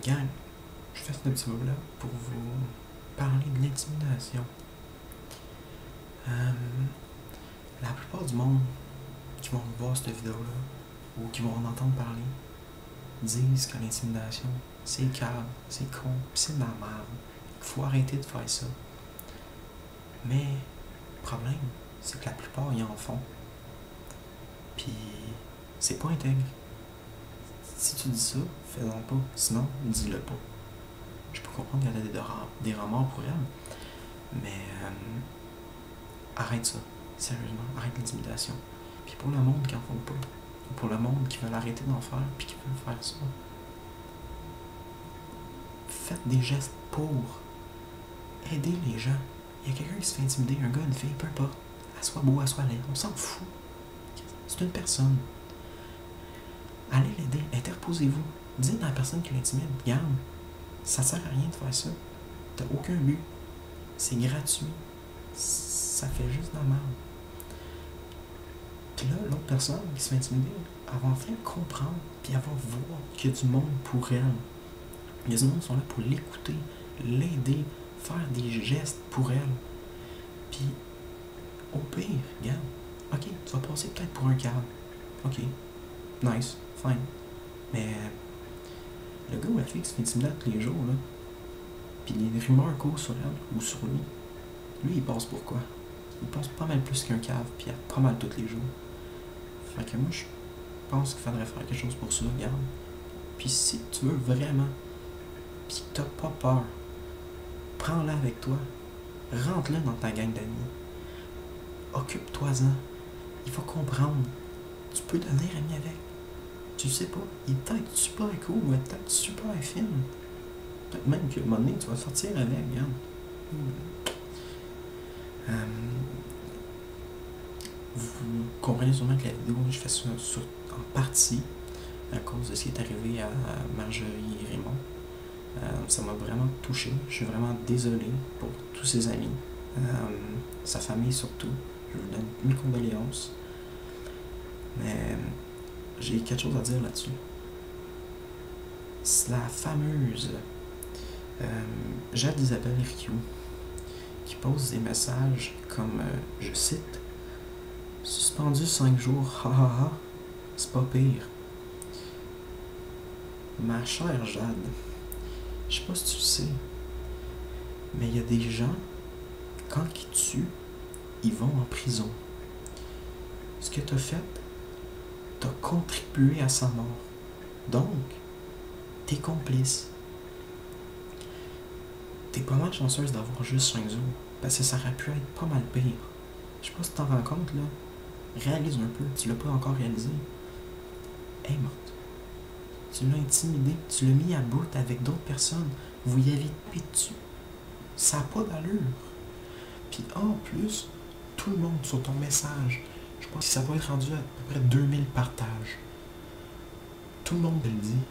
Gang, je fais ce petit mot-là pour vous parler de l'intimidation. La plupart du monde qui vont voir cette vidéo-là, ou qui vont en entendre parler, disent que l'intimidation, c'est calme, c'est con, pis c'est de la merde. Il faut arrêter de faire ça. Mais le problème, c'est que la plupart y en font. Puis c'est pas intègre. Si tu dis ça, fais-en pas. Sinon, dis-le pas. Je peux comprendre qu'elle a des remords pour elle, mais arrête ça. Sérieusement, arrête l'intimidation. Puis pour le monde qui en font pas, ou pour le monde qui veut arrêter d'en faire, puis qui veut faire ça, faites des gestes pour aider les gens. Il y a quelqu'un qui se fait intimider, un gars, une fille, peu importe. Elle soit beau, elle soit laide, on s'en fout. C'est une personne. Allez l'aider, interposez-vous. Dites à la personne qui l'intimide, regarde, ça sert à rien de faire ça. T'as aucun but. C'est gratuit. Ça fait juste de la merde. Puis là, l'autre personne qui se fait intimider, elle va enfin comprendre, puis elle va voir qu'il y a du monde pour elle. Il y a du monde qui sont là pour l'écouter, l'aider, faire des gestes pour elle. Puis, au pire, regarde, ok, tu vas passer peut-être pour un câble. Ok, nice, fine. Mais le gars ou la fille qui se fait intimider tous les jours, là, puis les rumeurs courent sur elle ou sur lui, il passe pour quoi? Il passe pas mal plus qu'un cave, puis pas mal tous les jours. Fait que moi, je pense qu'il faudrait faire quelque chose pour ça, regarde. Puis si tu veux vraiment, puis que t'as pas peur, prends-la avec toi, rentre-la dans ta gang d'amis, occupe-toi-en, il faut comprendre, tu peux devenir ami avec. Tu sais pas, il est peut-être super cool, ou peut-être super fine. Peut-être même qu'à un moment donné, tu vas sortir avec, regarde. Vous comprenez sûrement que la vidéo, je fais ça en partie à cause de ce qui est arrivé à Marjorie et Raymond. Ça m'a vraiment touché. Je suis vraiment désolé pour tous ses amis, sa famille surtout. Je vous donne mes condoléances. Mais j'ai quelque chose à dire là-dessus. C'est la fameuse Jade Isabelle Rioux qui pose des messages comme, je cite, « Suspendu 5 jours, ha ha ha, c'est pas pire. » Ma chère Jade, je sais pas si tu le sais, mais il y a des gens, quand ils tuent, ils vont en prison. Ce que tu as fait, tu as contribué à sa mort. Donc, t'es complice. T'es pas mal chanceuse d'avoir juste 5 jours, parce que ça aurait pu être pas mal pire. Je sais pas si tu t'en rends compte, là. Réalise un peu, tu l'as pas encore réalisé. Elle est morte. Tu l'as intimidé, tu l'as mis à bout avec d'autres personnes. Vous y avez tapé dessus. Ça n'a pas d'allure. Puis en plus, tout le monde sur ton message, je pense que ça va être rendu à peu près 2000 partages. Tout le monde te le dit.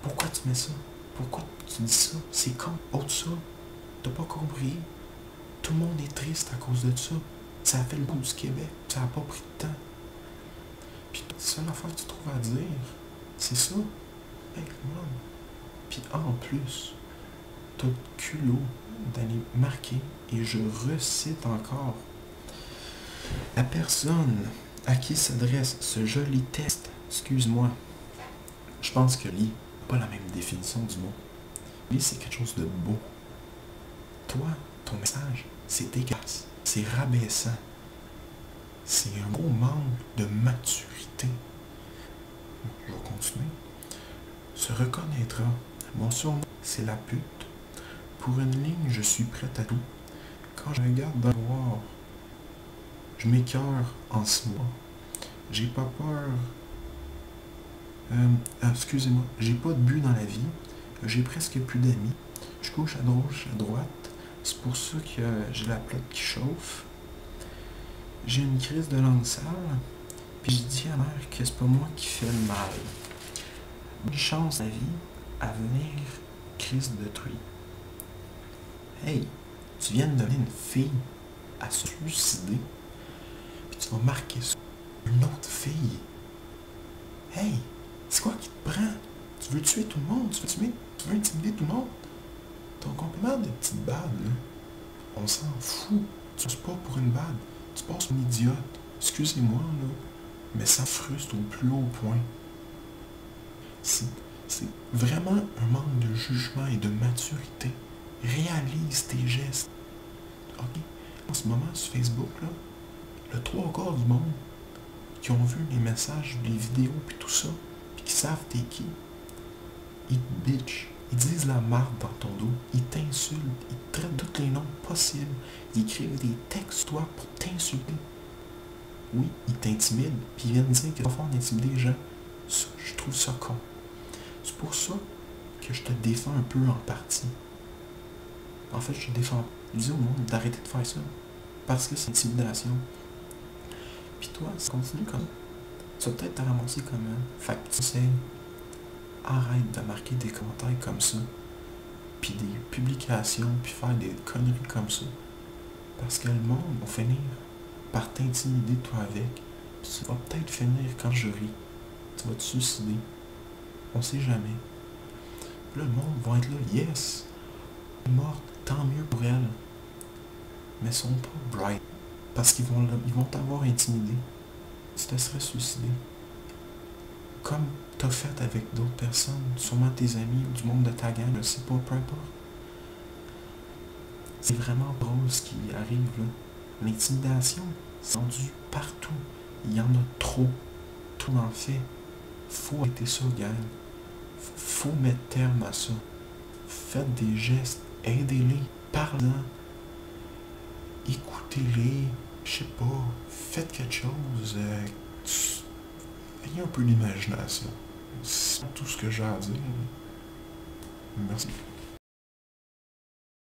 Pourquoi tu mets ça? Pourquoi tu dis ça? C'est con. Autre ça. T'as pas compris. Tout le monde est triste à cause de ça. Ça a fait le bout du Québec. Ça n'a pas pris de temps. Puis la seule affaire que tu trouves à dire, c'est ça. Hey, come on. Puis en plus, t'as le culot d'aller marquer, et je recite encore, la personne à qui s'adresse ce joli texte, excuse-moi, je pense que lit pas la même définition du mot. Lit, c'est quelque chose de beau. Toi, ton message, c'est dégueulasse, c'est rabaissant, c'est un gros manque de maturité. Je vais continuer. Se reconnaîtra. Mon surnom, c'est la pute. Pour une ligne, je suis prête à tout. Quand je regarde dans le noir, je m'écœure en 6 mois. J'ai pas peur. Excusez-moi, j'ai pas de but dans la vie. J'ai presque plus d'amis. Je couche à gauche, à droite. C'est pour ça que j'ai la plate qui chauffe. J'ai une crise de langue sale. Puis je dis à ma mère que c'est pas moi qui fais le mal. Bonne chance la vie à venir crise de truie. Hey, tu viens de donner une fille à se suicider, puis tu vas marquer ça une autre fille. Hey, c'est quoi qui te prend? Tu veux tuer tout le monde? Tu veux intimider tout le monde? Ton compliment de petite bad, là. On s'en fout. Tu passes pas pour une bad. Tu passes pour une idiote. Excusez-moi, là. Mais ça frustre au plus haut point. C'est vraiment un manque de jugement et de maturité. Réalise tes gestes. Ok? En ce moment, sur Facebook, là, le 3/4 du monde qui ont vu les messages, les vidéos, puis tout ça, puis qui savent t'es qui, ils te bitchent. Ils disent la marde dans ton dos. Ils t'insultent. Ils te traitent tous les noms possibles. Ils écrivent des textes, toi, pour t'insulter. Oui, ils t'intimident, puis ils viennent dire que c'est pas fort d'intimider les gens. Ça, je trouve ça con. C'est pour ça que je te défends un peu en partie. En fait, je te défends. Je dis au monde d'arrêter de faire ça. Parce que c'est intimidation. Puis toi, ça continue comme ça. Tu vas peut-être te ramasser comme un. Fait que tu sais, arrête de marquer des commentaires comme ça. Puis des publications, puis faire des conneries comme ça. Parce que le monde va finir par t'intimider toi avec. Puis tu vas peut-être finir quand je ris. Tu vas te suicider. On sait jamais. Puis là, le monde va être là, yes, elle est morte, tant mieux pour elle. Mais ils sont pas bright. Parce qu'ils vont t'avoir intimidé. Tu te serais suicidé. Comme t'as fait avec d'autres personnes, sûrement tes amis ou du monde de ta gang, je sais pas, peu importe. C'est vraiment drôle ce qui arrive là. L'intimidation, c'est rendu partout. Il y en a trop. Tout en fait. Faut arrêter ça, gang. Faut mettre terme à ça. Faites des gestes. Aidez-les. Parlez-en. Écoutez-les. Je sais pas. Faites quelque chose. Ayez un peu d'imagination. C'est tout ce que j'ai à dire. Merci.